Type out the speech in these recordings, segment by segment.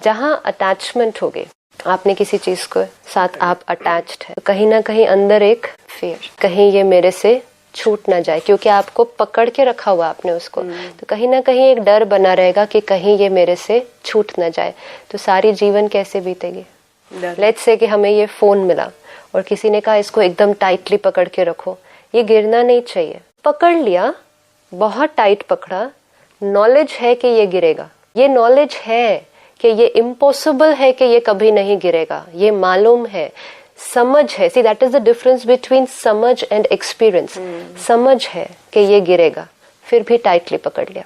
जहाँ अटैचमेंट होगी, आपने किसी चीज को साथ आप अटैच्ड है, तो कहीं ना कहीं अंदर एक फियर, कहीं ये मेरे से छूट ना जाए, क्योंकि आपको पकड़ के रखा हुआ आपने उसको, तो कहीं ना कहीं एक डर बना रहेगा कि कहीं ये मेरे से छूट ना जाए। तो सारी जीवन कैसे बीतेगी? लेट्स से कि हमें ये फोन मिला और किसी ने कहा इसको एकदम टाइटली पकड़ के रखो, ये गिरना नहीं चाहिए। पकड़ लिया, बहुत टाइट पकड़ा, नॉलेज है कि ये गिरेगा, ये नॉलेज है कि ये इम्पॉसिबल है कि ये कभी नहीं गिरेगा, ये मालूम है, समझ है। See that is the difference between समझ एंड एक्सपीरियंस। समझ है कि ये गिरेगा, फिर भी टाइटली पकड़ लिया,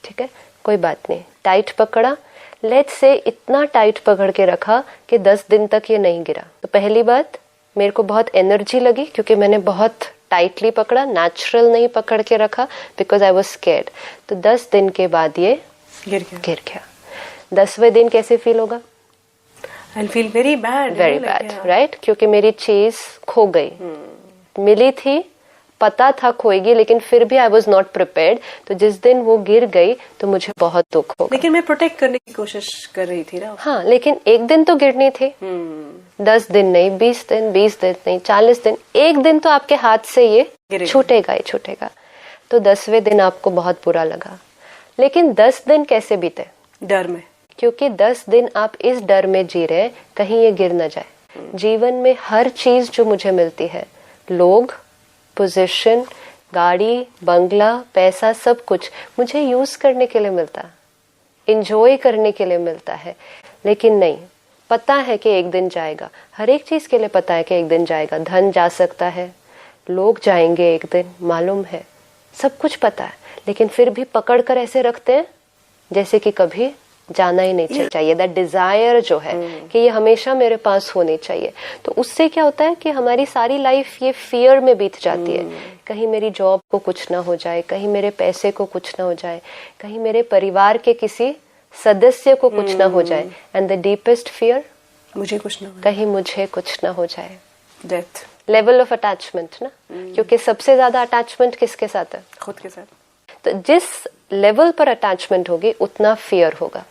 ठीक है, कोई बात नहीं, टाइट पकड़ा, लेट्स से इतना टाइट पकड़ के रखा कि 10 दिन तक ये नहीं गिरा। तो पहली बात, मेरे को बहुत एनर्जी लगी क्योंकि मैंने बहुत टाइटली पकड़ा, नेचुरल नहीं पकड़ के रखा, बिकॉज आई वाज स्कैर्ड। तो 10 दिन के बाद ये गिर गया। 10वें दिन कैसे फील होगा? I'll feel very bad. Very bad, right? क्योंकि मेरी चीज खो गई, मिली थी, पता था खोएगी, लेकिन फिर भी I was not prepared। तो जिस दिन वो गिर गई तो मुझे बहुत दुख होगा। लेकिन मैं प्रोटेक्ट करने की कोशिश कर रही थी ना। हाँ, लेकिन एक दिन तो गिरनी थी। 10 दिन नहीं, 20 दिन, 20 दिन नहीं, 40 दिन, एक दिन तो आपके हाथ से ये छूटेगा ही छूटेगा। तो 10वें दिन आपको बहुत बुरा लगा, लेकिन 10 दिन कैसे बीते? डर में, क्योंकि 10 दिन आप इस डर में जी रहे हैं कहीं ये गिर न जाए। जीवन में हर चीज जो मुझे मिलती है, लोग, पोजीशन, गाड़ी, बंगला, पैसा, सब कुछ मुझे यूज करने के लिए मिलता, एंजॉय करने के लिए मिलता है, लेकिन नहीं, पता है कि एक दिन जाएगा। हर एक चीज के लिए पता है कि एक दिन जाएगा। धन जा सकता है, लोग जाएंगे एक दिन, मालूम है, सब कुछ पता है, लेकिन फिर भी पकड़ कर ऐसे रखते हैं जैसे कि कभी जाना ही नहीं चाहिए। दैट डिजायर जो है कि ये हमेशा मेरे पास होनी चाहिए। तो उससे क्या होता है कि हमारी सारी लाइफ ये फियर में बीत जाती है। कहीं मेरी जॉब को कुछ ना हो जाए, कहीं मेरे पैसे को कुछ ना हो जाए, कहीं मेरे परिवार के किसी सदस्य को कुछ ना हो जाए, एंड द डीपेस्ट फियर, मुझे कुछ ना हो, कहीं मुझे कुछ ना हो जाए। डेथ, लेवल ऑफ अटैचमेंट ना, क्योंकि सबसे ज्यादा अटैचमेंट किसके साथ है? खुद के साथ। तो जिस लेवल पर अटैचमेंट होगी उतना फियर होगा।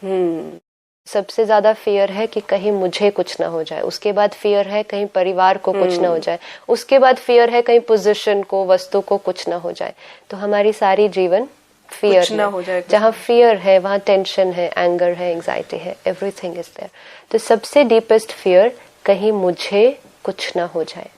सबसे ज्यादा फियर है कि कहीं मुझे कुछ ना हो जाए, उसके बाद फियर है कहीं परिवार को कुछ ना हो जाए, उसके बाद फियर है कहीं पोजीशन को, वस्तु को कुछ ना हो जाए। तो हमारी सारी जीवन फियर ना हो जाए। जहाँ फियर है वहाँ टेंशन है, एंगर है, एंजाइटी है, एवरीथिंग इज देयर। तो सबसे डीपेस्ट फियर, कहीं मुझे कुछ ना हो जाए।